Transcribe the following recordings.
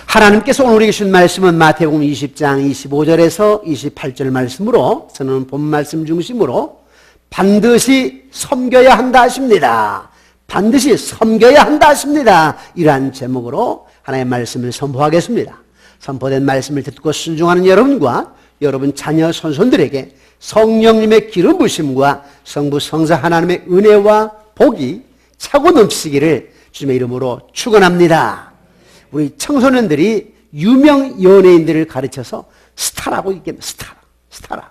하나님께서 오늘 우리에게 주신 말씀은 마태복음 20장 25절에서 28절 말씀으로, 저는 본 말씀 중심으로 반드시 섬겨야 한다 하십니다. 반드시 섬겨야 한다 하십니다. 이러한 제목으로 하나님의 말씀을 선포하겠습니다. 선포된 말씀을 듣고 순종하는 여러분과 여러분 자녀 손손들에게 성령님의 기름 부으심과 성부 성자 하나님의 은혜와 복이 차고 넘치기를 주님의 이름으로 축원합니다. 우리 청소년들이 유명 연예인들을 가르쳐서 스타라고 얘기합니다. 스타라.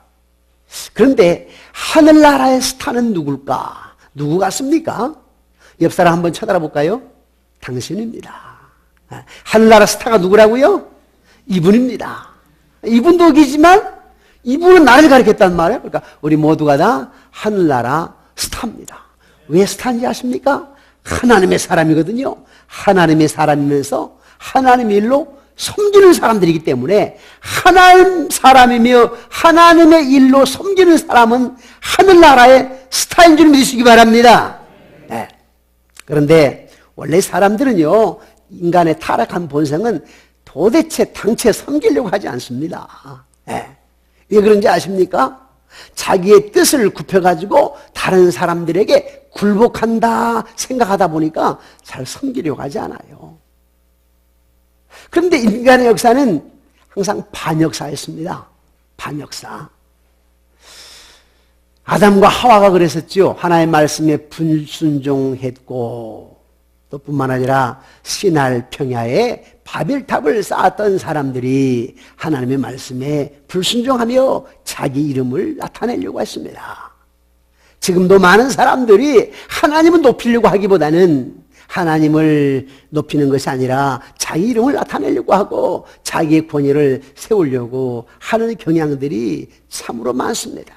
그런데 하늘나라의 스타는 누굴까? 누구 같습니까? 옆 사람 한번 쳐다볼까요? 당신입니다. 하늘나라 스타가 누구라고요? 이분입니다. 이분도 계지만 이분은 나를 가르쳤단 말이에요. 그러니까 우리 모두가 다 하늘나라 스타입니다. 왜 스타인지 아십니까? 하나님의 사람이거든요. 하나님의 사람이면서 하나님의 일로 섬기는 사람들이기 때문에 하나님 사람이며 하나님의 일로 섬기는 사람은 하늘나라의 스타인 줄 믿으시기 바랍니다. 네. 그런데 원래 사람들은요, 인간의 타락한 본성은 도대체 당체 섬기려고 하지 않습니다. 네. 왜 그런지 아십니까? 자기의 뜻을 굽혀가지고 다른 사람들에게 굴복한다 생각하다 보니까 잘 섬기려고 하지 않아요. 그런데 인간의 역사는 항상 반역사였습니다. 반역사. 아담과 하와가 그랬었죠. 하나님의 말씀에 불순종했고, 또 뿐만 아니라 시날 평야에 바벨탑을 쌓았던 사람들이 하나님의 말씀에 불순종하며 자기 이름을 나타내려고 했습니다. 지금도 많은 사람들이 하나님을 높이려고 하기보다는 하나님을 높이는 것이 아니라 자기 이름을 나타내려고 하고 자기의 권위를 세우려고 하는 경향들이 참으로 많습니다.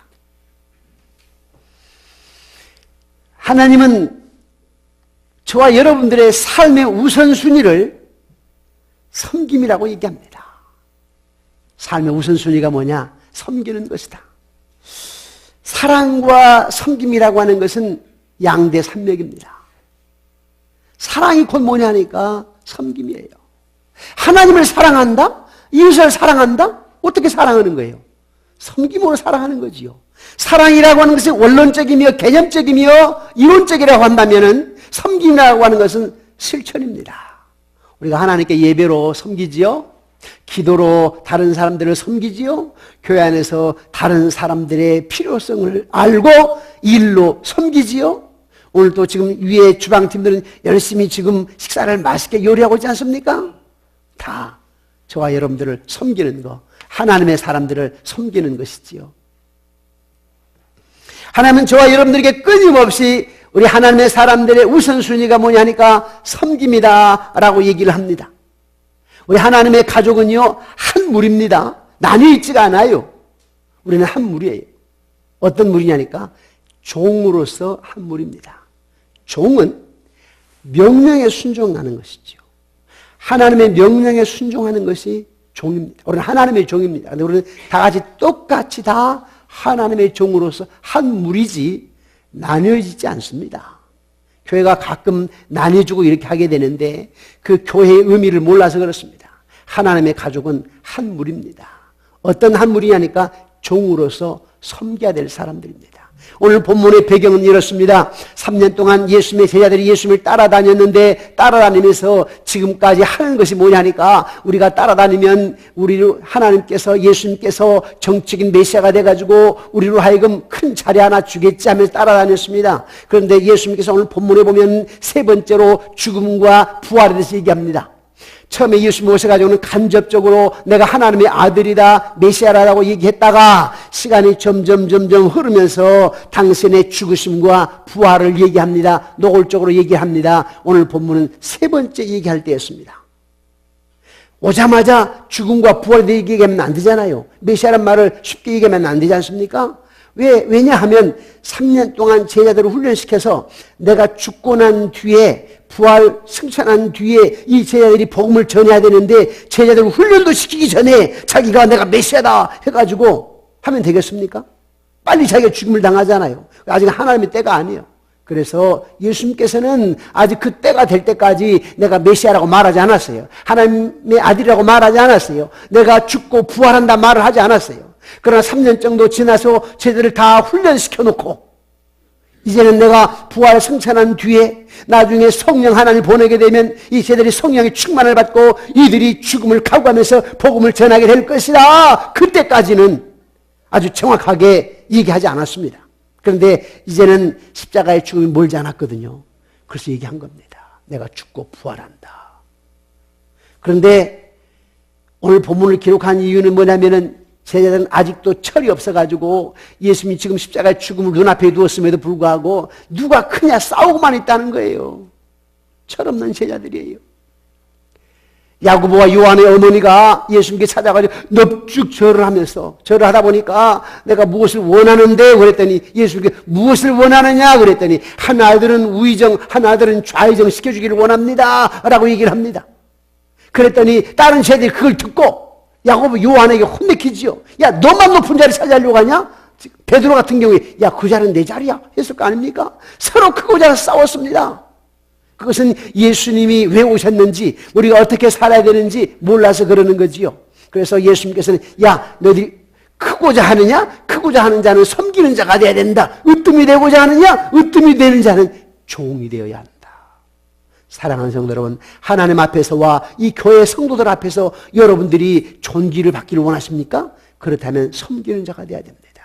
하나님은 저와 여러분들의 삶의 우선순위를 섬김이라고 얘기합니다. 삶의 우선순위가 뭐냐? 섬기는 것이다. 사랑과 섬김이라고 하는 것은 양대산맥입니다. 사랑이 곧 뭐냐니까 섬김이에요. 하나님을 사랑한다? 이웃을 사랑한다? 어떻게 사랑하는 거예요? 섬김으로 사랑하는 거지요. 사랑이라고 하는 것이 원론적이며 개념적이며 이론적이라고 한다면은 섬김이라고 하는 것은 실천입니다. 우리가 하나님께 예배로 섬기지요. 기도로 다른 사람들을 섬기지요. 교회 안에서 다른 사람들의 필요성을 알고 일로 섬기지요. 오늘 또 지금 위에 주방팀들은 열심히 지금 식사를 맛있게 요리하고 있지 않습니까? 다 저와 여러분들을 섬기는 거, 하나님의 사람들을 섬기는 것이지요. 하나님은 저와 여러분들에게 끊임없이 우리 하나님의 사람들의 우선순위가 뭐냐니까 섬김이다 라고 얘기를 합니다. 우리 하나님의 가족은요, 한 무리입니다. 나뉘어 있지가 않아요. 우리는 한 무리예요. 어떤 무리냐니까 종으로서 한 무리입니다. 종은 명령에 순종하는 것이죠. 하나님의 명령에 순종하는 것이 종입니다. 우리는 하나님의 종입니다. 그런데 우리는 다 같이 똑같이 다 하나님의 종으로서 한 무리지 나뉘어지지 않습니다. 교회가 가끔 나뉘어주고 이렇게 하게 되는데 그 교회의 의미를 몰라서 그렇습니다. 하나님의 가족은 한 무리입니다. 어떤 한 무리냐니까 종으로서 섬겨야 될 사람들입니다. 오늘 본문의 배경은 이렇습니다. 3년 동안 예수님의 제자들이 예수님을 따라다녔는데 따라다니면서 지금까지 하는 것이 뭐냐니까 우리가 따라다니면 우리로 하나님께서 예수님께서 정치적인 메시아가 돼가지고 우리로 하여금 큰 자리 하나 주겠지 하면서 따라다녔습니다. 그런데 예수님께서 오늘 본문에 보면 세 번째로 죽음과 부활에 대해서 얘기합니다. 처음에 예수님 오셔가지고는 간접적으로 내가 하나님의 아들이다, 메시아라고 얘기했다가 시간이 점점 흐르면서 당신의 죽으심과 부활을 얘기합니다. 노골적으로 얘기합니다. 오늘 본문은 세 번째 얘기할 때였습니다. 오자마자 죽음과 부활에 대해 얘기하면 안 되잖아요. 메시아란 말을 쉽게 얘기하면 안 되지 않습니까? 왜냐하면 3년 동안 제자들을 훈련시켜서 내가 죽고 난 뒤에 부활 승천한 뒤에 이 제자들이 복음을 전해야 되는데 제자들을 훈련도 시키기 전에 자기가 내가 메시아다 해가지고 하면 되겠습니까? 빨리 자기가 죽음을 당하잖아요. 아직 하나님의 때가 아니에요. 그래서 예수님께서는 아직 그 때가 될 때까지 내가 메시아라고 말하지 않았어요. 하나님의 아들이라고 말하지 않았어요. 내가 죽고 부활한다 말을 하지 않았어요. 그러나 3년 정도 지나서 쟤들을 다 훈련시켜 놓고 이제는 내가 부활 승천한 뒤에 나중에 성령 하나님을 보내게 되면 이 쟤들이 성령의 충만을 받고 이들이 죽음을 각오하면서 복음을 전하게 될 것이다. 그때까지는 아주 정확하게 얘기하지 않았습니다. 그런데 이제는 십자가의 죽음이 멀지 않았거든요. 그래서 얘기한 겁니다. 내가 죽고 부활한다. 그런데 오늘 본문을 기록한 이유는 뭐냐면은 제자들은 아직도 철이 없어가지고 예수님이 지금 십자가의 죽음을 눈앞에 두었음에도 불구하고 누가 크냐 싸우고만 있다는 거예요. 철없는 제자들이에요. 야고보와 요한의 어머니가 예수님께 찾아가지고 넙죽 절을 하면서 절을 하다 보니까 내가 무엇을 원하는데 그랬더니 예수님께 무엇을 원하느냐 그랬더니 하나들은 우의정 하나들은 좌의정 시켜주기를 원합니다 라고 얘기를 합니다. 그랬더니 다른 제자들이 그걸 듣고 야고보 요한에게 혼내키지요. 야 너만 높은 자리 차지하려고 하냐? 베드로 같은 경우에 야 그 자리는 내 자리야 했을 거 아닙니까? 서로 크고 작아서 싸웠습니다. 그것은 예수님이 왜 오셨는지 우리가 어떻게 살아야 되는지 몰라서 그러는 거지요. 그래서 예수님께서는 야 너희들이 크고자 하느냐? 크고자 하는 자는 섬기는 자가 되어야 된다. 으뜸이 되고자 하느냐? 으뜸이 되는 자는 종이 되어야 한다. 사랑하는 성도 여러분, 하나님 앞에서와 이 교회 성도들 앞에서 여러분들이 존귀를 받기를 원하십니까? 그렇다면 섬기는 자가 되어야 됩니다.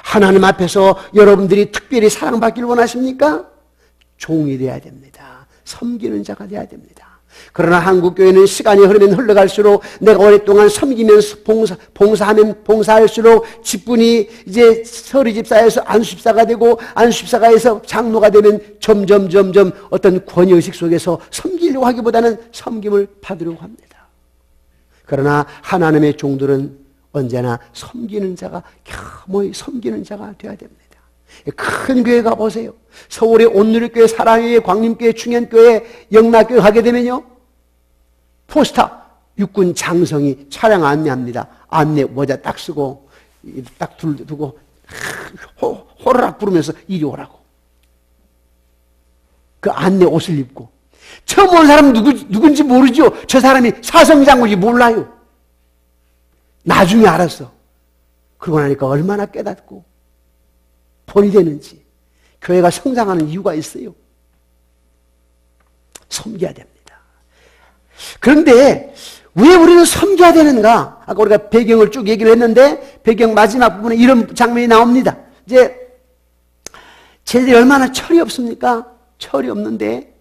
하나님 앞에서 여러분들이 특별히 사랑받기를 원하십니까? 종이 되어야 됩니다. 섬기는 자가 되어야 됩니다. 그러나 한국교회는 시간이 흐르면 흘러갈수록 내가 오랫동안 섬기면서 봉사할수록 직분이 이제 서리집사에서 안수집사가 되고 안수집사가에서 장로가 되면 점점 어떤 권위의식 속에서 섬기려고 하기보다는 섬김을 받으려고 합니다. 그러나 하나님의 종들은 언제나 섬기는 자가 겸허히 섬기는 자가 되어야 됩니다. 큰 교회 가보세요. 서울의 온누리교회, 사랑교회, 광림교회, 충현교회, 영락교회 가게 되면요 포스터 육군 장성이 차량 안내합니다. 안내 모자 딱 쓰고 딱 두고 호로락 부르면서 이리 오라고. 그 안내 옷을 입고 처음 온 사람은 누군지 모르죠. 저 사람이 사성장군인지 몰라요. 나중에 알았어. 그러고 나니까 얼마나 깨닫고 본이 되는지. 교회가 성장하는 이유가 있어요. 섬겨야 됩니다. 그런데 왜 우리는 섬겨야 되는가? 아까 우리가 배경을 쭉 얘기를 했는데 배경 마지막 부분에 이런 장면이 나옵니다. 이제 쟤들이 얼마나 철이 없습니까? 철이 없는데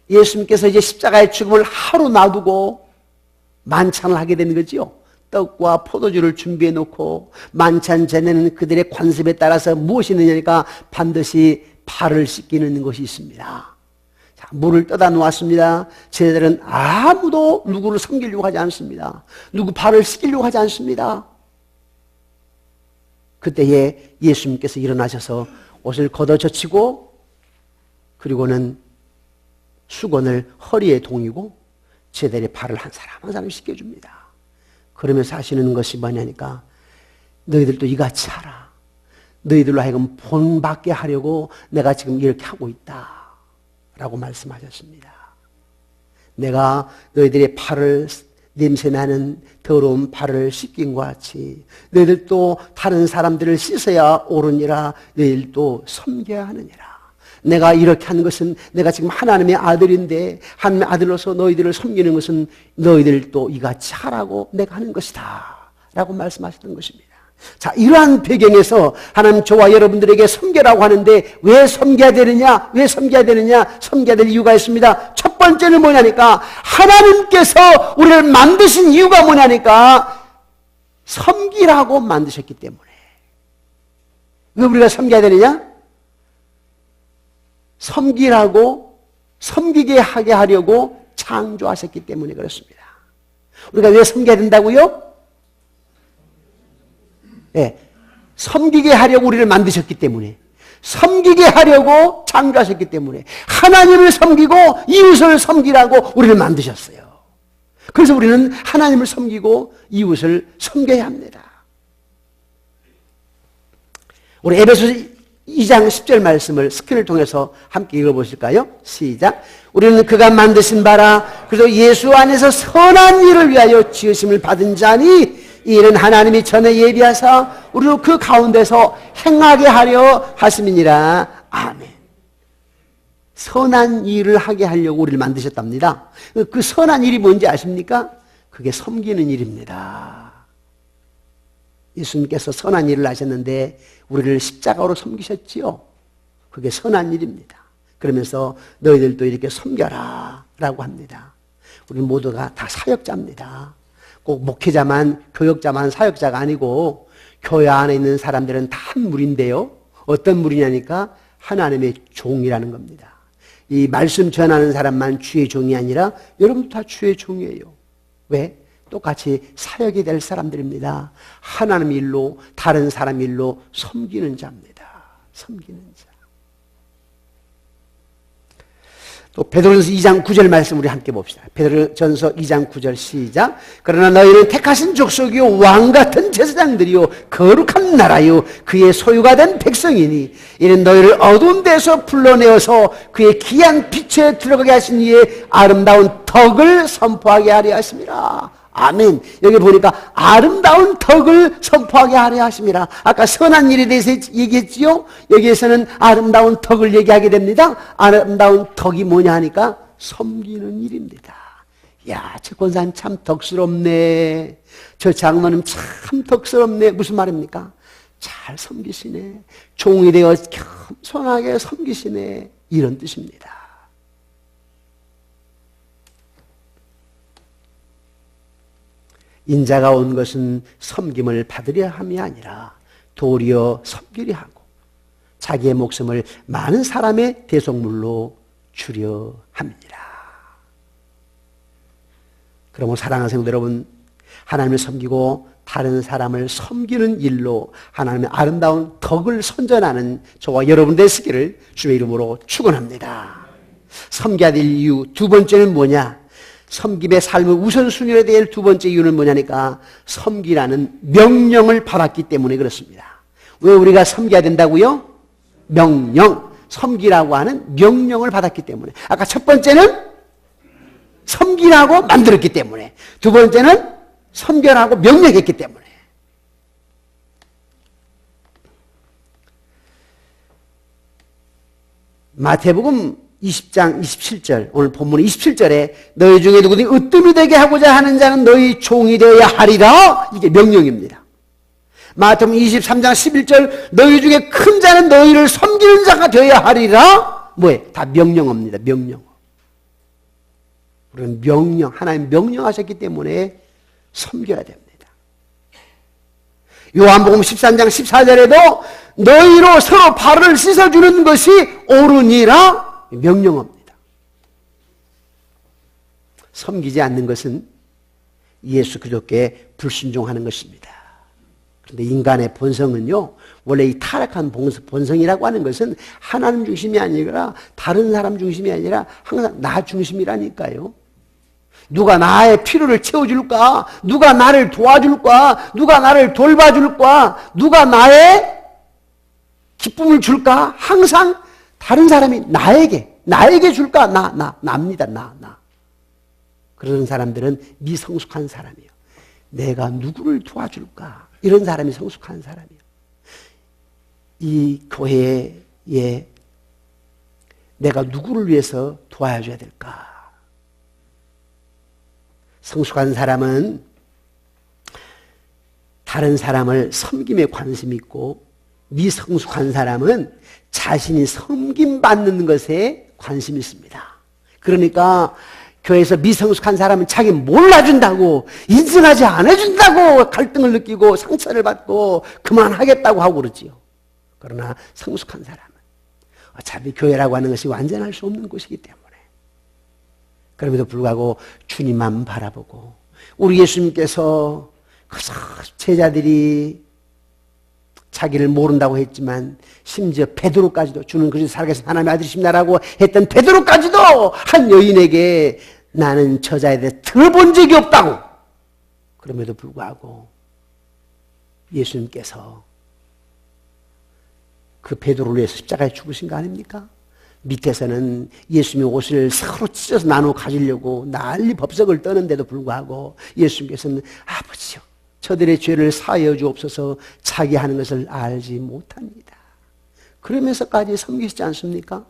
예수님께서 이제 십자가의 죽음을 하루 놔두고 만찬을 하게 되는 거지요. 떡과 포도주를 준비해 놓고 만찬 전에는 그들의 관습에 따라서 무엇이 있느냐니까 반드시 발을 씻기는 것이 있습니다. 자, 물을 떠다 놓았습니다. 제자들은 아무도 누구를 섬기려고 하지 않습니다. 누구 발을 씻기려고 하지 않습니다. 그때에 예수님께서 일어나셔서 옷을 걷어젖히고 그리고는 수건을 허리에 동이고 제자들의 발을 한 사람 한 사람 씻겨줍니다. 그러면서 하시는 것이 뭐냐니까 너희들도 이같이 하라. 너희들로 하여금 본받게 하려고 내가 지금 이렇게 하고 있다 라고 말씀하셨습니다. 내가 너희들의 발을 냄새나는 더러운 발을 씻긴 것 같이 너희들도 다른 사람들을 씻어야 옳으니라. 너희들도 섬겨야 하느니라. 내가 이렇게 하는 것은 내가 지금 하나님의 아들인데 하나님의 아들로서 너희들을 섬기는 것은 너희들도 이같이 하라고 내가 하는 것이다 라고 말씀하셨던 것입니다. 자, 이러한 배경에서 하나님 저와 여러분들에게 섬겨라고 하는데 왜 섬겨야 되느냐? 왜 섬겨야 되느냐? 섬겨야 될 이유가 있습니다. 첫 번째는 뭐냐니까 하나님께서 우리를 만드신 이유가 뭐냐니까 섬기라고 만드셨기 때문에. 왜 우리가 섬겨야 되느냐? 섬기라고 섬기게 하게 하려고 창조하셨기 때문에 그렇습니다. 우리가 왜 섬겨야 된다고요? 네, 섬기게 하려고 우리를 만드셨기 때문에 섬기게 하려고 창조하셨기 때문에 하나님을 섬기고 이웃을 섬기라고 우리를 만드셨어요. 그래서 우리는 하나님을 섬기고 이웃을 섬겨야 합니다. 우리 에베소서 2장 10절 말씀을 스크린을 통해서 함께 읽어보실까요? 시작. 우리는 그가 만드신 바라 그래서 예수 안에서 선한 일을 위하여 지으심을 받은 자니 이 일은 하나님이 전에 예비하사 우리로 그 가운데서 행하게 하려 하심이니라. 아멘. 선한 일을 하게 하려고 우리를 만드셨답니다. 그 선한 일이 뭔지 아십니까? 그게 섬기는 일입니다. 예수님께서 선한 일을 하셨는데 우리를 십자가로 섬기셨지요. 그게 선한 일입니다. 그러면서 너희들도 이렇게 섬겨라 라고 합니다. 우리 모두가 다 사역자입니다. 꼭 목회자만, 교역자만 사역자가 아니고 교회 안에 있는 사람들은 다 한 무리인데요. 어떤 무리냐니까 하나님의 종이라는 겁니다. 이 말씀 전하는 사람만 주의 종이 아니라 여러분도 다 주의 종이에요. 왜? 똑같이 사역이 될 사람들입니다. 하나님 일로 다른 사람 일로 섬기는 자입니다. 섬기는 자. 또 베드로전서 2장 9절 말씀 우리 함께 봅시다. 베드로전서 2장 9절 시작. 그러나 너희는 택하신 족속이요 왕같은 제사장들이요 거룩한 나라요 그의 소유가 된 백성이니 이는 너희를 어두운 데서 불러내어서 그의 귀한 빛에 들어가게 하신 이의 아름다운 덕을 선포하게 하려 하심이라. 아멘. 여기 보니까 아름다운 덕을 선포하게 하려 하심이라. 아까 선한 일에 대해서 얘기했지요. 여기에서는 아름다운 덕을 얘기하게 됩니다. 아름다운 덕이 뭐냐 하니까 섬기는 일입니다. 야, 저 권사님 참 덕스럽네. 저 장로님 참 덕스럽네. 무슨 말입니까? 잘 섬기시네. 종이 되어 겸손하게 섬기시네. 이런 뜻입니다. 인자가 온 것은 섬김을 받으려 함이 아니라 도리어 섬기려 하고 자기의 목숨을 많은 사람의 대속물로 주려 함이니라. 그러므로 사랑하는 성도 여러분, 하나님을 섬기고 다른 사람을 섬기는 일로 하나님의 아름다운 덕을 선전하는 저와 여러분 되시기를 주의 이름으로 축원합니다. 섬겨야 될 이유 두 번째는 뭐냐? 섬김의 삶의 우선순위에 대해 두 번째 이유는 뭐냐니까 섬기라는 명령을 받았기 때문에 그렇습니다. 왜 우리가 섬겨야 된다고요? 명령. 섬기라고 하는 명령을 받았기 때문에. 아까 첫 번째는 섬기라고 만들었기 때문에, 두 번째는 섬겨라고 명령했기 때문에. 마태복음 20장 27절, 오늘 본문 27절에 너희 중에 누구든지 으뜸이 되게 하고자 하는 자는 너희 종이 되어야 하리라. 이게 명령입니다. 마태복음 23장 11절 너희 중에 큰 자는 너희를 섬기는 자가 되어야 하리라. 뭐예요? 다 명령어입니다. 명령어. 우리는 명령, 하나님 명령하셨기 때문에 섬겨야 됩니다. 요한복음 13장 14절에도 너희로 서로 발을 씻어주는 것이 옳으니라. 명령어입니다. 섬기지 않는 것은 예수 그리스도께 불순종하는 것입니다. 그런데 인간의 본성은요, 원래 이 타락한 본성이라고 하는 것은 하나님 중심이 아니라 다른 사람 중심이 아니라 항상 나 중심이라니까요. 누가 나의 필요를 채워줄까? 누가 나를 도와줄까? 누가 나를 돌봐줄까? 누가 나의 기쁨을 줄까? 항상 다른 사람이 나에게 줄까? 나입니다. 나. 그런 사람들은 미성숙한 사람이에요. 내가 누구를 도와줄까? 이런 사람이 성숙한 사람이에요. 이 교회에 내가 누구를 위해서 도와줘야 될까? 성숙한 사람은 다른 사람을 섬김에 관심이 있고, 미성숙한 사람은 자신이 섬김받는 것에 관심이 있습니다. 그러니까 교회에서 미성숙한 사람은 자기 몰라준다고, 인정하지 않아준다고 갈등을 느끼고 상처를 받고 그만하겠다고 하고 그러지요. 그러나 성숙한 사람은 어차피 교회라고 하는 것이 완전할 수 없는 곳이기 때문에, 그럼에도 불구하고 주님만 바라보고, 우리 예수님께서 제자들이 자기를 모른다고 했지만 심지어 베드로까지도, 주는 그리스도 살아계신 하나님의 아들이십니다라고 했던 베드로까지도 한 여인에게 나는 저자에 대해 들어본 적이 없다고, 그럼에도 불구하고 예수님께서 그 베드로를 위해서 십자가에 죽으신 거 아닙니까? 밑에서는 예수님의 옷을 서로 찢어서 나누어 가지려고 난리 법석을 떠는데도 불구하고 예수님께서는 아버지요, 저들의 죄를 사하여 주옵소서, 자기 하는 것을 알지 못합니다. 그러면서까지 섬기시지 않습니까?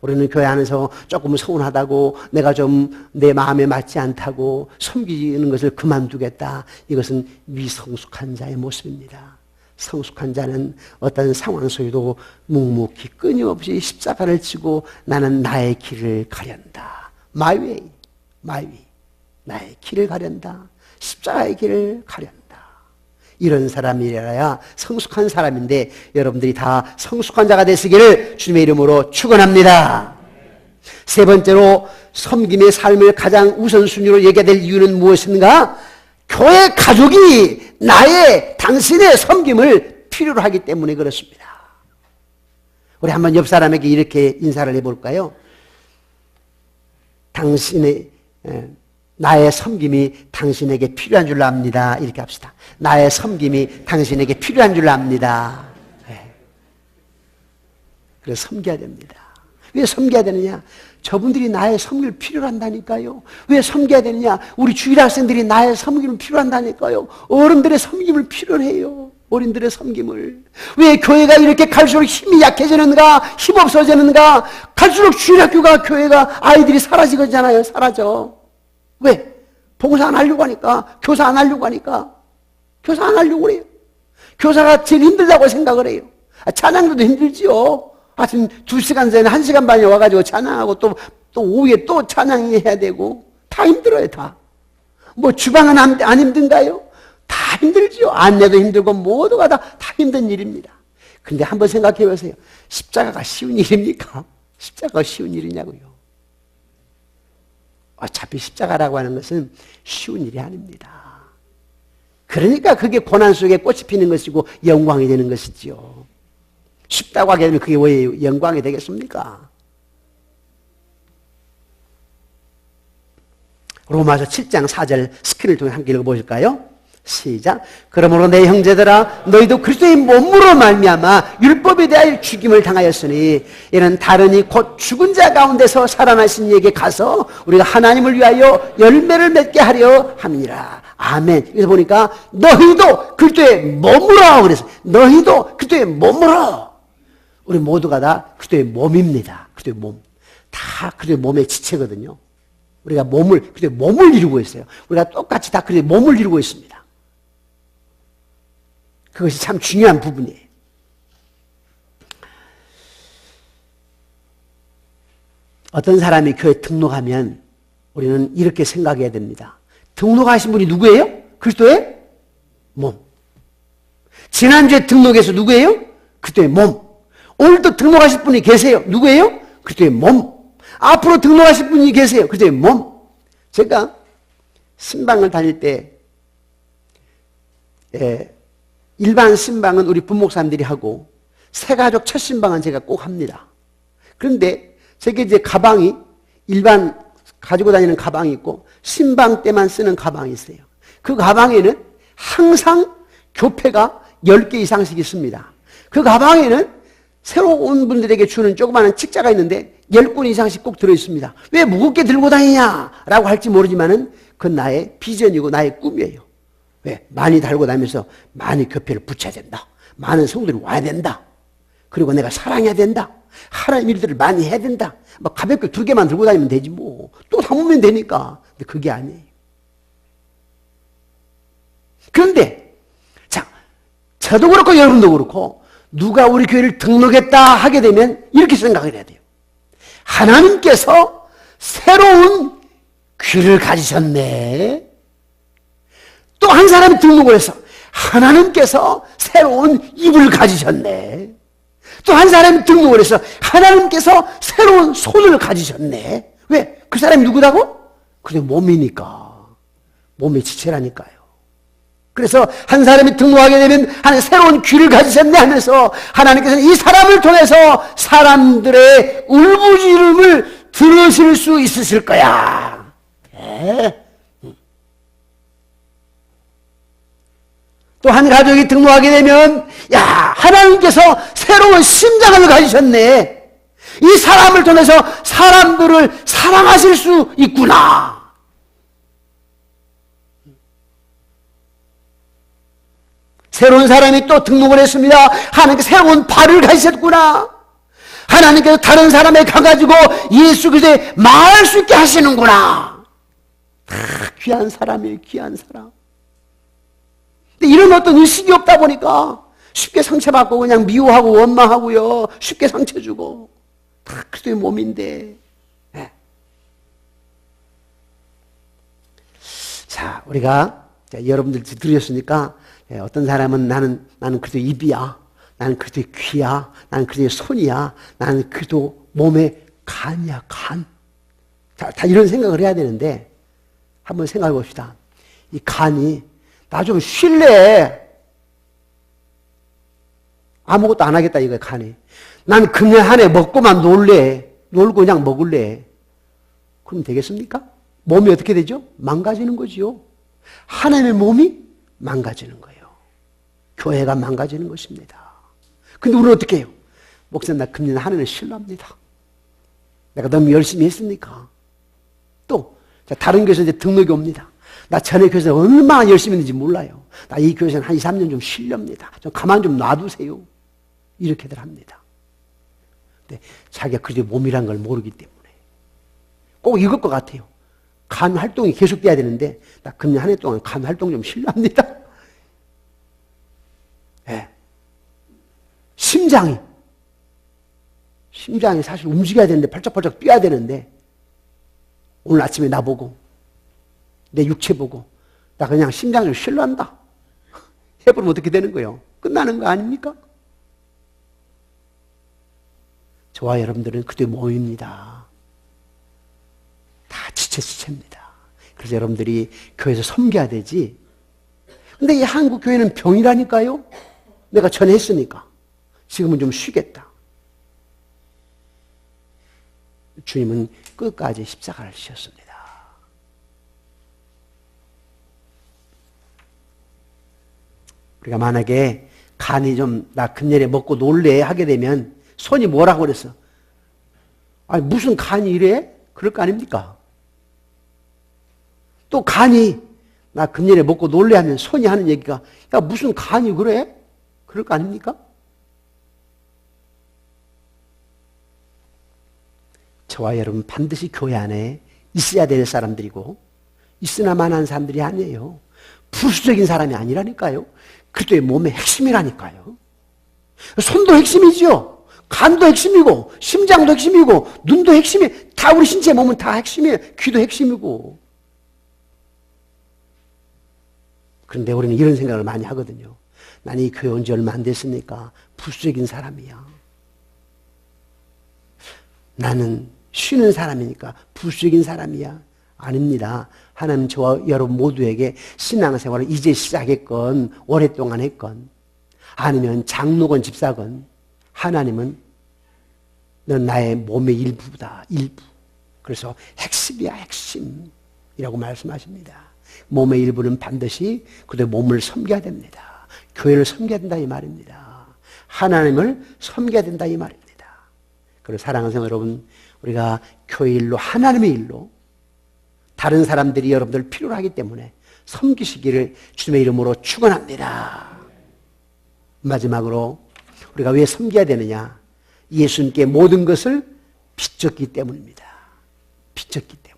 우리는 교회 안에서 조금 서운하다고, 내가 좀 내 마음에 맞지 않다고 섬기는 것을 그만두겠다. 이것은 미성숙한 자의 모습입니다. 성숙한 자는 어떤 상황 속에도 묵묵히 끊임없이 십자가를 지고 나는 나의 길을 가련다. My way, my way. 나의 길을 가련다. 십자가의 길을 가련다. 이런 사람이라야 성숙한 사람인데, 여러분들이 다 성숙한 자가 되시기를 주님의 이름으로 축원합니다. 세 번째로 섬김의 삶을 가장 우선순위로 얘기해야 될 이유는 무엇인가? 교회 가족이 당신의 섬김을 필요로 하기 때문에 그렇습니다. 우리 한번 옆 사람에게 이렇게 인사를 해볼까요? 나의 섬김이 당신에게 필요한 줄 압니다. 이렇게 합시다. 나의 섬김이 당신에게 필요한 줄 압니다. 네. 그래서 섬겨야 됩니다. 왜 섬겨야 되느냐? 저분들이 나의 섬김을 필요로 한다니까요. 왜 섬겨야 되느냐? 우리 주일 학생들이 나의 섬김을 필요로 한다니까요. 어른들의 섬김을 필요로 해요. 어린들의 섬김을. 왜 교회가 이렇게 갈수록 힘이 약해지는가? 힘 없어지는가? 갈수록 주일학교가, 교회가, 아이들이 사라지잖아요. 사라져. 왜? 봉사 안 하려고 하니까, 교사 안 하려고 하니까, 교사 안 하려고 그래요. 교사가 제일 힘들다고 생각을 해요. 찬양도 힘들지요. 아침 2시간 전에 1시간 반에 와가지고 찬양하고 또 오후에 또 찬양해야 되고, 다 힘들어요, 다. 뭐 주방은 안 힘든가요? 다 힘들지요. 안내도 힘들고 모두가 다 힘든 일입니다. 근데 한번 생각해 보세요. 십자가가 쉬운 일입니까? 십자가가 쉬운 일이냐고요. 어차피 십자가라고 하는 것은 쉬운 일이 아닙니다. 그러니까 그게 고난 속에 꽃이 피는 것이고 영광이 되는 것이지요. 쉽다고 하게 되면 그게 왜 영광이 되겠습니까? 로마서 7장 4절 스크린을 통해 함께 읽어보실까요? 시작. 그러므로 내 형제들아, 너희도 그리스도의 몸으로 말미암아 율법에 대하여 죽임을 당하였으니 이는 다른이 곧 죽은 자 가운데서 살아나신 이에게 가서 우리가 하나님을 위하여 열매를 맺게 하려 함이니라. 아멘. 여기서 보니까 너희도 그리스도의 몸으로, 그래서 너희도 그리스도의 몸으로. 우리 모두가 다 그리스도의 몸입니다. 그리스도의 몸. 다 그리스도의 몸의 지체거든요. 우리가 그리스도의 몸을 이루고 있어요. 우리가 똑같이 다 그리스도의 몸을 이루고 있습니다. 그것이 참 중요한 부분이에요. 어떤 사람이 교회에 등록하면 우리는 이렇게 생각해야 됩니다. 등록하신 분이 누구예요? 그리스도의 몸. 지난주에 등록해서 누구예요? 그리스도의 몸. 오늘도 등록하실 분이 계세요. 누구예요? 그리스도의 몸. 앞으로 등록하실 분이 계세요. 그리스도의 몸. 제가 신방을 다닐 때 일반 신방은 우리 부목사님들이 하고 새가족 첫 신방은 제가 꼭 합니다. 그런데 제게 이제 가방이 일반 가지고 다니는 가방이 있고 신방 때만 쓰는 가방이 있어요. 그 가방에는 항상 교패가 10개 이상씩 있습니다. 그 가방에는 새로 온 분들에게 주는 조그마한 책자가 있는데 10권 이상씩 꼭 들어있습니다. 왜 무겁게 들고 다니냐라고 할지 모르지만은 그건 나의 비전이고 나의 꿈이에요. 왜? 많이 달고 다니면서 많이 교패를 붙여야 된다. 많은 성도들이 와야 된다. 그리고 내가 사랑해야 된다. 하나님 일들을 많이 해야 된다. 막 가볍게 2개만 들고 다니면 되지 뭐. 또 담으면 되니까. 근데 그게 아니에요. 그런데 자, 저도 그렇고 여러분도 그렇고 누가 우리 교회를 등록했다 하게 되면 이렇게 생각을 해야 돼요. 하나님께서 새로운 귀를 가지셨네. 또 한 사람이 등록을 해서 하나님께서 새로운 입을 가지셨네. 또 한 사람이 등록을 해서 하나님께서 새로운 손을 가지셨네. 왜? 그 사람이 누구라고? 그게 몸이니까. 몸의 지체라니까요. 그래서 한 사람이 등록하게 되면 하나님 새로운 귀를 가지셨네 하면서 하나님께서는 이 사람을 통해서 사람들의 울부짖음을 들으실 수 있으실 거야. 네. 또 한 가족이 등록하게 되면 야, 하나님께서 새로운 심장을 가지셨네. 이 사람을 통해서 사람들을 사랑하실 수 있구나. 새로운 사람이 또 등록을 했습니다. 하나님께 새로운 발을 가지셨구나. 하나님께서 다른 사람에 가가지고 예수 그리스도의 말할 수 있게 하시는구나. 귀한 사람이에요. 귀한 사람. 근데 이런 어떤 의식이 없다 보니까 쉽게 상처받고 그냥 미워하고 원망하고요. 쉽게 상처 주고. 다 그리스도의 몸인데. 네. 자, 우리가 여러분들 들으셨으니까 어떤 사람은 나는 그리스도의 입이야. 나는 그리스도의 귀야. 나는 그리스도의 손이야. 나는 그리스도 몸의 간이야. 간. 다 이런 생각을 해야 되는데 한번 생각해 봅시다. 이 간이 나 좀 쉴래. 아무것도 안 하겠다 이거야 간이. 난 금년 한 해 먹고만 놀래. 놀고 그냥 먹을래. 그럼 되겠습니까? 몸이 어떻게 되죠? 망가지는 거지요. 하나님의 몸이 망가지는 거예요. 교회가 망가지는 것입니다. 근데 우리는 어떻게 해요? 목사님 나 금년 한 해는 실례합니다. 내가 너무 열심히 했으니까. 또 다른 교회에서 이제 등록이 옵니다. 나 전에 교회에서 얼마나 열심히 했는지 몰라요. 나 이 교회에서는 한 2, 3년 좀 실례합니다. 좀 가만 좀 놔두세요. 이렇게들 합니다. 근데 자기가 그리스도의 몸이란 걸 모르기 때문에 꼭 이걸 것 같아요. 간 활동이 계속돼야 되는데 나 금년 한 해 동안 간 활동 좀 실례합니다. 네. 심장이 사실 움직여야 되는데 펄쩍펄쩍 뛰어야 되는데 오늘 아침에 나보고 내 육체 보고 나 그냥 심장 좀 실례한다 해버리면 어떻게 되는 거예요? 끝나는 거 아닙니까? 저와 여러분들은 그들의 몸입니다. 다 지체입니다. 그래서 여러분들이 교회에서 섬겨야 되지. 근데 이 한국 교회는 병이라니까요. 내가 전에 했으니까 지금은 좀 쉬겠다. 주님은 끝까지 십자가를 지셨습니다. 우리가 만약에 간이 좀 나 금년에 먹고 놀래 하게 되면 손이 뭐라고 그랬어? 아니 무슨 간이 이래? 그럴 거 아닙니까? 또 간이 나 금년에 먹고 놀래 하면 손이 하는 얘기가 야 무슨 간이 그래? 그럴 거 아닙니까? 저와 여러분 반드시 교회 안에 있어야 될 사람들이고 있으나마나한 사람들이 아니에요. 부수적인 사람이 아니라니까요. 그리스도의 몸의 핵심이라니까요. 손도 핵심이죠. 간도 핵심이고 심장도 핵심이고 눈도 핵심이에요. 다 우리 신체 몸은 다 핵심이에요. 귀도 핵심이고. 그런데 우리는 이런 생각을 많이 하거든요. 난 이 교회 온 지 얼마 안 됐으니까 부수적인 사람이야. 나는 쉬는 사람이니까 부수적인 사람이야. 아닙니다. 하나님 저와 여러분 모두에게 신앙생활을 이제 시작했건 오랫동안 했건 아니면 장로건 집사건 하나님은 넌 나의 몸의 일부다. 일부. 그래서 핵심이야. 핵심이라고 말씀하십니다. 몸의 일부는 반드시 그들의 몸을 섬겨야 됩니다. 교회를 섬겨야 된다 이 말입니다. 하나님을 섬겨야 된다 이 말입니다. 그리고 사랑하는 성도 여러분, 우리가 교회 일로 하나님의 일로 다른 사람들이 여러분들 필요로 하기 때문에 섬기시기를 주님의 이름으로 축원합니다. 마지막으로 우리가 왜 섬겨야 되느냐? 예수님께 모든 것을 빚졌기 때문입니다. 빚졌기 때문에.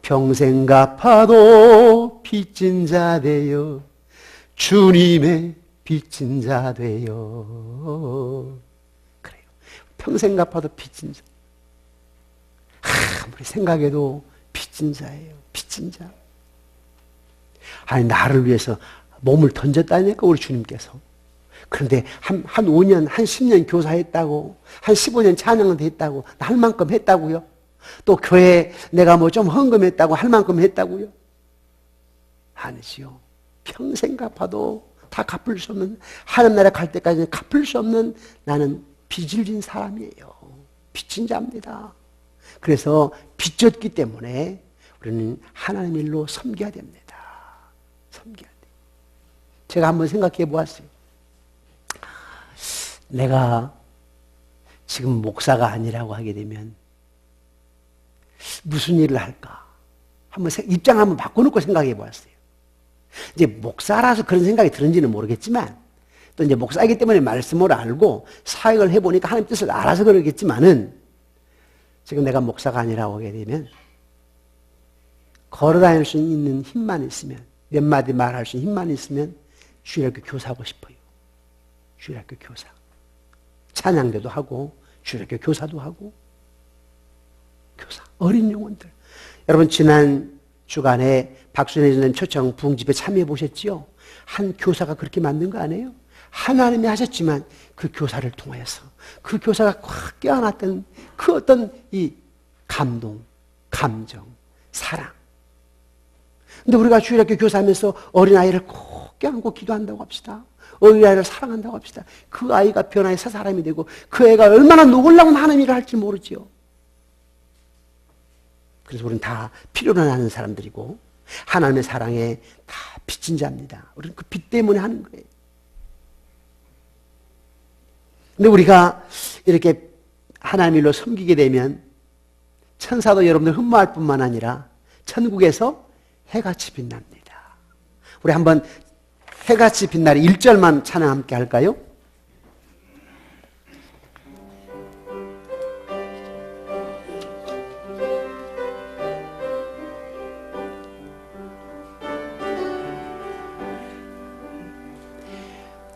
평생 갚아도 빚진 자 되어 주님의 빚진 자 되어. 그래요. 평생 갚아도 빚진 자. 아무리 생각해도 빚진 자예요. 빚진 자. 아니 나를 위해서 몸을 던졌다니까 우리 주님께서. 그런데 한 5년, 한 10년 교사했다고, 한 15년 찬양을 했다고, 할 만큼 했다고요? 또 교회에 내가 뭐 좀 헌금했다고, 할 만큼 했다고요? 아니지요. 평생 갚아도 다 갚을 수 없는, 하나님 나라 갈 때까지 갚을 수 없는 나는 빚을 진 사람이에요. 빚진 자입니다. 그래서 빚졌기 때문에 우리는 하나님 일로 섬겨야 됩니다. 섬겨야 돼요. 제가 한번 생각해 보았어요. 내가 지금 목사가 아니라고 하게 되면 무슨 일을 할까? 한번 입장 한번 바꿔놓고 생각해 보았어요. 이제 목사라서 그런 생각이 드는지는 모르겠지만, 또 이제 목사이기 때문에 말씀을 알고 사역을 해보니까 하나님 뜻을 알아서 그러겠지만은, 지금 내가 목사가 아니라고 하게 되면 걸어다닐 수 있는 힘만 있으면, 몇 마디 말할 수 있는 힘만 있으면 주일학교 교사하고 싶어요. 주일학교 교사. 찬양대도 하고 주일학교 교사도 하고, 교사, 어린 영혼들. 여러분 지난 주간에 박순혜 선생님 초청 부흥집회 참여해 보셨지요? 한 교사가 그렇게 만든 거 아니에요? 하나님이 하셨지만 그 교사를 통하여서 그 교사가 확 깨어났던 그 어떤 이 감동, 감정, 사랑. 근데 우리가 주일학교 교사하면서 어린아이를 꼭 껴안고 기도한다고 합시다. 어린아이를 사랑한다고 합시다. 그 아이가 변화해서 사람이 되고 그 애가 얼마나 놀라운 하나님 일을 할지 모르지요. 그래서 우리는 다 필요로 하는 사람들이고 하나님의 사랑에 다 빚진 자입니다. 우리는 그 빚 때문에 하는 거예요. 근데 우리가 이렇게 하나님 일로 섬기게 되면 천사도 여러분들 흠모할 뿐만 아니라 천국에서 해같이 빛납니다. 우리 한번 해같이 빛나리 1절만 찬양 함께 할까요?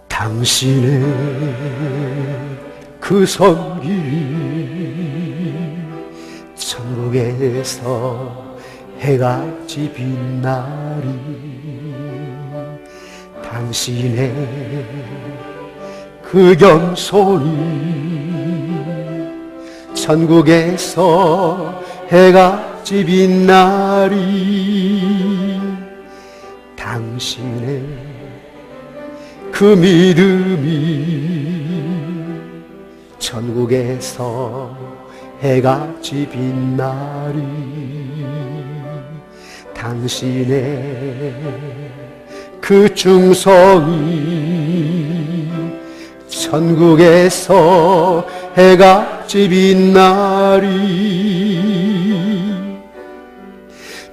당신의 그 손길이 천국에서 해같이 빛나리. 당신의 그 겸손이 천국에서 해같이 빛나리. 당신의 그 믿음이 천국에서 해같이 빛나리. 당신의 그 충성이 천국에서 해같이 빛나리.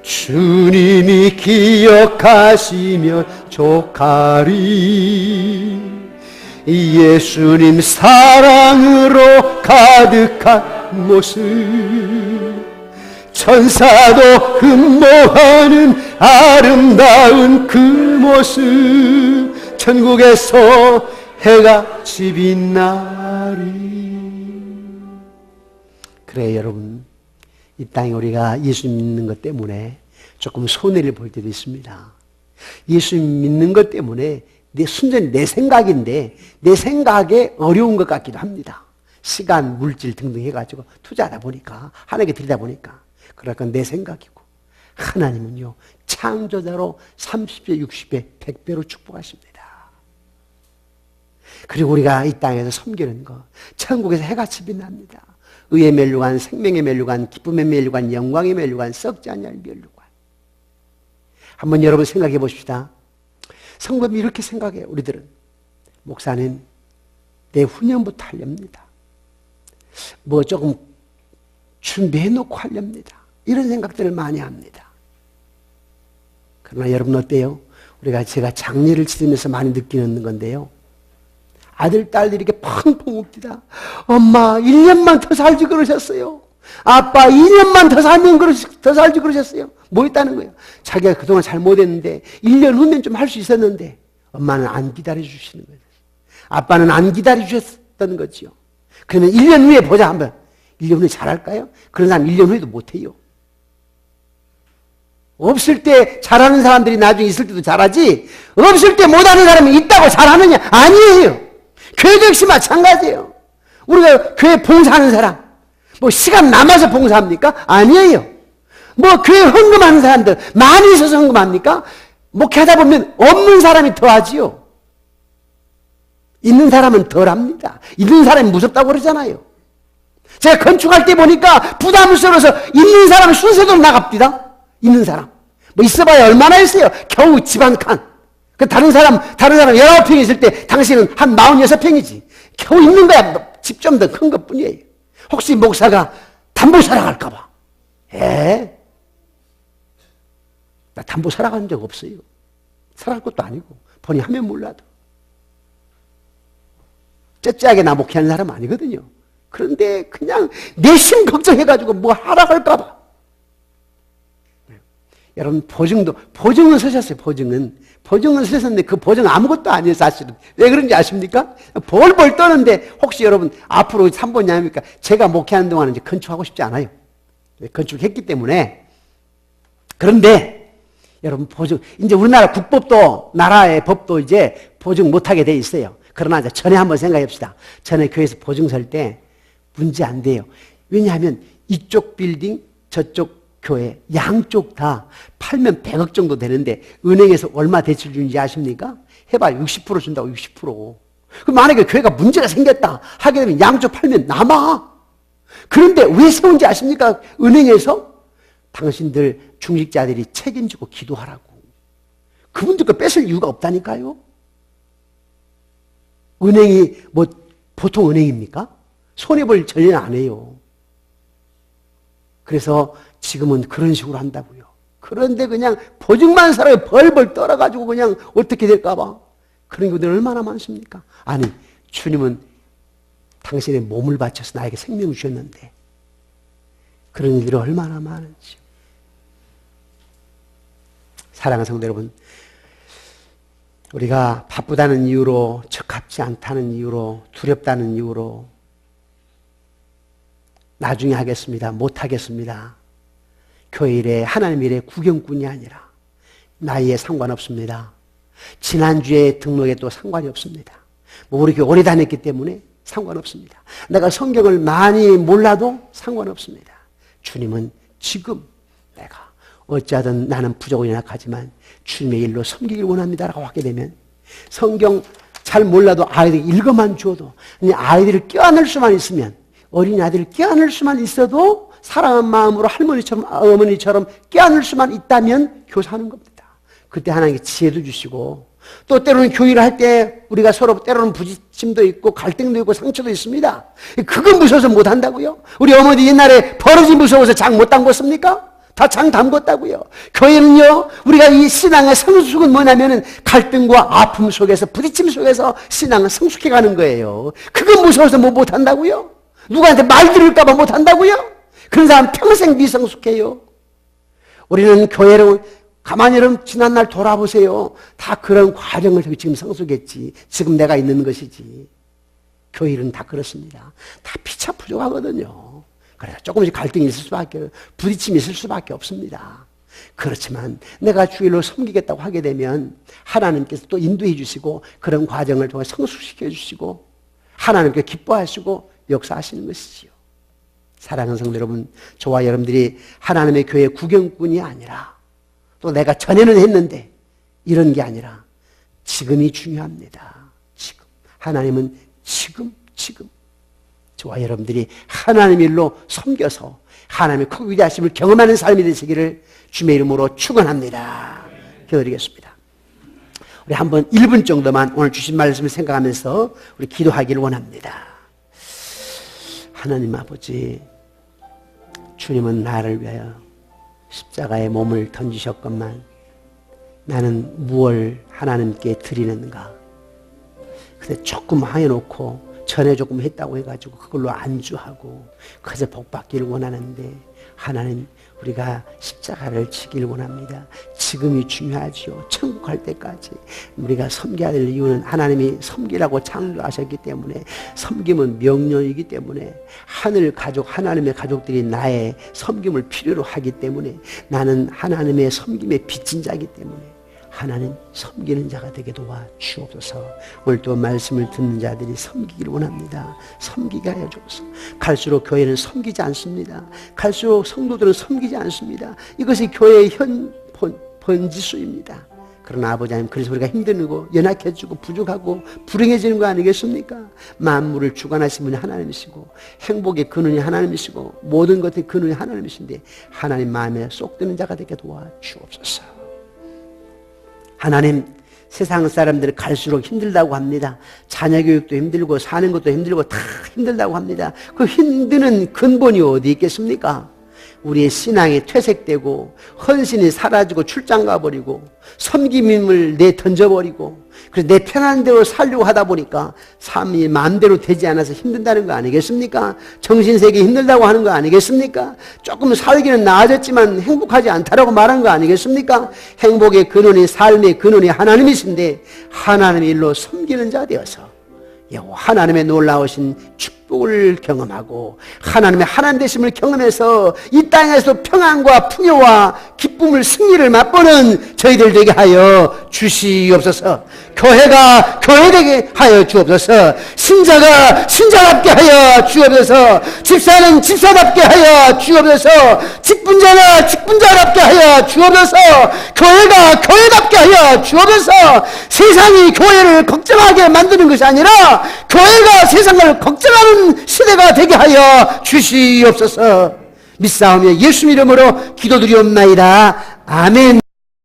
주님이 기억하시면 족하리. 예수님 사랑으로 가득한 모습, 천사도 흠모하는 아름다운 그 모습, 천국에서 해같이 빛나리. 그래 여러분, 이 땅에 우리가 예수 믿는 것 때문에 조금 손해를 볼 때도 있습니다. 예수 믿는 것 때문에 순전히 내 생각인데 내 생각에 어려운 것 같기도 합니다. 시간, 물질 등등 해가지고 투자하다 보니까, 하나님께 드리다 보니까. 그러니까 내 생각이고, 하나님은요 창조자로 30배, 60배, 100배로 축복하십니다. 그리고 우리가 이 땅에서 섬기는 것, 천국에서 해같이 빛납니다. 의의 멸류관, 생명의 멸류관, 기쁨의 멸류관, 영광의 멸류관, 썩지 않을 멸류관. 한번 여러분 생각해 보십시다. 성도님 이렇게 생각해요. 우리들은 목사는 내 후년부터 하렵니다. 뭐 조금 준비해 놓고 하렵니다. 이런 생각들을 많이 합니다. 그러나 여러분 어때요? 제가 장례를 치르면서 많이 느끼는 건데요. 아들, 딸들이 이렇게 펑펑 웁니다. 엄마, 1년만 더 살지 그러셨어요. 아빠, 2년만 더 살지 그러셨어요. 뭐 했다는 거예요? 자기가 그동안 잘못했는데 1년 후면 좀 할 수 있었는데 엄마는 안 기다려주시는 거예요. 아빠는 안 기다려주셨던 거지요. 그러면 1년 후에 보자 한번. 1년 후에 잘할까요? 그런 사람 1년 후에도 못해요. 없을 때 잘하는 사람들이 나중에 있을 때도 잘하지, 없을 때 못하는 사람이 있다고 잘하느냐? 아니에요. 교회도 역시 마찬가지예요. 우리가 교회 봉사하는 사람, 뭐 시간 남아서 봉사합니까? 아니에요. 뭐 교회 헌금하는 사람들 많이 있어서 헌금합니까? 목회하다 보면 없는 사람이 더 하지요. 있는 사람은 덜 합니다. 있는 사람이 무섭다고 그러잖아요. 제가 건축할 때 보니까 부담스러워서 있는 사람은 순서대로 나갑니다. 있는 사람. 뭐 있어봐야 얼마나 있어요. 겨우 집 한 칸. 다른 사람 19평이 있을 때 당신은 한 46평이지. 겨우 있는 거야. 집 좀 더 큰 것 뿐이에요. 혹시 목사가 담보 살아갈까봐. 나 담보 살아간 적 없어요. 살아갈 것도 아니고, 본인 하면 몰라도. 째째하게 나 목회하는 사람 아니거든요. 그런데 그냥 내심 걱정해가지고 뭐 하락할까봐. 여러분, 보증은 서셨어요, 보증은 서셨는데 그 보증 아무것도 아니에요, 사실은. 왜 그런지 아십니까? 벌벌 떠는데 혹시 여러분 앞으로 3번 냐입니까? 제가 목회하는 동안은 이제 건축하고 싶지 않아요. 건축했기 때문에. 그런데 여러분, 이제 우리나라 국법도, 나라의 법도 이제 보증 못하게 돼 있어요. 그러나 이제 전에 한번 생각해 봅시다. 전에 교회에서 보증 설 때 문제 안 돼요. 왜냐하면 이쪽 빌딩, 저쪽 교회 양쪽 다 팔면 100억 정도 되는데 은행에서 얼마 대출 주는지 아십니까? 해봐요. 60% 준다고. 60%. 그럼 만약에 교회가 문제가 생겼다 하게 되면 양쪽 팔면 남아. 그런데 왜 세운지 아십니까? 은행에서 당신들 중직자들이 책임지고 기도하라고. 그분들 거 뺏을 이유가 없다니까요. 은행이 뭐 보통 은행입니까? 손해볼 전례는 안 해요. 그래서 지금은 그런 식으로 한다고요. 그런데 그냥 보증만 살아요. 벌벌 떨어가지고 그냥 어떻게 될까봐. 그런 분들 얼마나 많습니까? 아니, 주님은 당신의 몸을 바쳐서 나에게 생명을 주셨는데 그런 일들이 얼마나 많은지. 사랑하는 성도 여러분, 우리가 바쁘다는 이유로, 적합지 않다는 이유로, 두렵다는 이유로 나중에 하겠습니다, 못하겠습니다, 교회 일에, 하나님 일에 구경꾼이 아니라 나이에 상관없습니다. 지난주에 등록해도 상관이 없습니다. 뭐 우리 교회 오래 다녔기 때문에 상관없습니다. 내가 성경을 많이 몰라도 상관없습니다. 주님은 지금 내가 어찌하든 나는 부족은 연약하지만 주님의 일로 섬기길 원합니다라고 하게 되면 성경 잘 몰라도 아이들이 읽어만 주어도, 아이들을 껴안을 수만 있으면, 어린 아이들을 껴안을 수만 있어도 사랑한 마음으로 할머니처럼 어머니처럼 껴안을 수만 있다면 교사하는 겁니다. 그때 하나님께 지혜도 주시고, 또 때로는 교회를 할 때 우리가 서로 때로는 부딪힘도 있고 갈등도 있고 상처도 있습니다. 그건 무서워서 못한다고요? 우리 어머니 옛날에 버러지 무서워서 장 못 담궜습니까? 다 장 담궜다고요. 교회는요, 우리가 이 신앙의 성숙은 뭐냐면은 갈등과 아픔 속에서, 부딪힘 속에서 신앙은 성숙해가는 거예요. 그건 무서워서 못한다고요? 누구한테 말 들을까봐 못한다고요? 그런 사람 평생 미성숙해요. 우리는 교회를 가만히 여러분 지난날 돌아보세요. 다 그런 과정을 지금 성숙했지. 지금 내가 있는 것이지. 교회 일은 다 그렇습니다. 다 피차 부족하거든요. 그래서 조금씩 갈등이 있을 수밖에, 부딪힘이 있을 수밖에 없습니다. 그렇지만 내가 주일로 섬기겠다고 하게 되면 하나님께서 또 인도해 주시고 그런 과정을 통해 성숙시켜 주시고 하나님께 기뻐하시고 역사하시는 것이지요. 사랑하는 성도 여러분, 저와 여러분들이 하나님의 교회 구경꾼이 아니라, 또 내가 전에는 했는데 이런 게 아니라 지금이 중요합니다. 지금. 하나님은 지금 저와 여러분들이 하나님 일로 섬겨서 하나님의 크고 위대하심을 경험하는 삶이 되시기를 주님의 이름으로 축원합니다. 기도드리겠습니다. 우리 한번 1분 정도만 오늘 주신 말씀을 생각하면서 우리 기도하기를 원합니다. 하나님 아버지, 주님은 나를 위하여 십자가에 몸을 던지셨건만 나는 무엇을 하나님께 드리는가? 그래서 조금 해놓고 전에 조금 했다고 해가지고 그걸로 안주하고 그래서 복받기를 원하는데, 하나님, 우리가 십자가를 지기를 원합니다. 지금이 중요하지요. 천국 갈 때까지 우리가 섬겨야 될 이유는 하나님이 섬기라고 창조하셨기 때문에, 섬김은 명령이기 때문에, 하늘 가족, 하나님의 가족들이 나의 섬김을 필요로 하기 때문에, 나는 하나님의 섬김에 빚진 자이기 때문에 하나님 섬기는 자가 되게 도와 주옵소서. 오늘 또 말씀을 듣는 자들이 섬기기를 원합니다. 섬기게 하여 주옵소서. 갈수록 교회는 섬기지 않습니다. 갈수록 성도들은 섬기지 않습니다. 이것이 교회의 번지수입니다. 그러나 아버지 하나님, 그래서 우리가 힘들고 연약해지고 부족하고 불행해지는 거 아니겠습니까? 만물을 주관하신 분이 하나님이시고 행복의 근원이 하나님이시고 모든 것의 근원이 하나님이신데, 하나님 마음에 쏙 드는 자가 되게 도와 주옵소서. 하나님, 세상 사람들은 갈수록 힘들다고 합니다. 자녀 교육도 힘들고 사는 것도 힘들고 다 힘들다고 합니다. 그 힘드는 근본이 어디 있겠습니까? 우리의 신앙이 퇴색되고 헌신이 사라지고 출장 가버리고 섬김임을 내던져버리고 그래서 내 편한 대로 살려고 하다 보니까 삶이 마음대로 되지 않아서 힘든다는 거 아니겠습니까? 정신세계 힘들다고 하는 거 아니겠습니까? 조금 살기는 나아졌지만 행복하지 않다라고 말한 거 아니겠습니까? 행복의 근원이 삶의 근원이 하나님이신데 하나님의 일로 섬기는 자 되어서 하나님의 놀라우신 축복을 경험하고 하나님의 하나님 되심을 경험해서 이 땅에서 평안과 풍요와 기쁨을 승리를 맛보는 저희들 되게 하여 주시옵소서. 교회가 교회되게 하여 주옵소서. 신자가 신자답게 하여 주옵소서. 집사는 집사답게 하여 주옵소서. 직분자는 직분자답게 하여 주옵소서. 교회가 교회답게 하여 주옵소서. 세상이 교회를 걱정하게 만드는 것이 아니라 교회가 세상을 걱정하는 시대가 되게 하여 주시옵소서. 믿사오며 예수 이름으로 기도드리옵나이다. 아멘.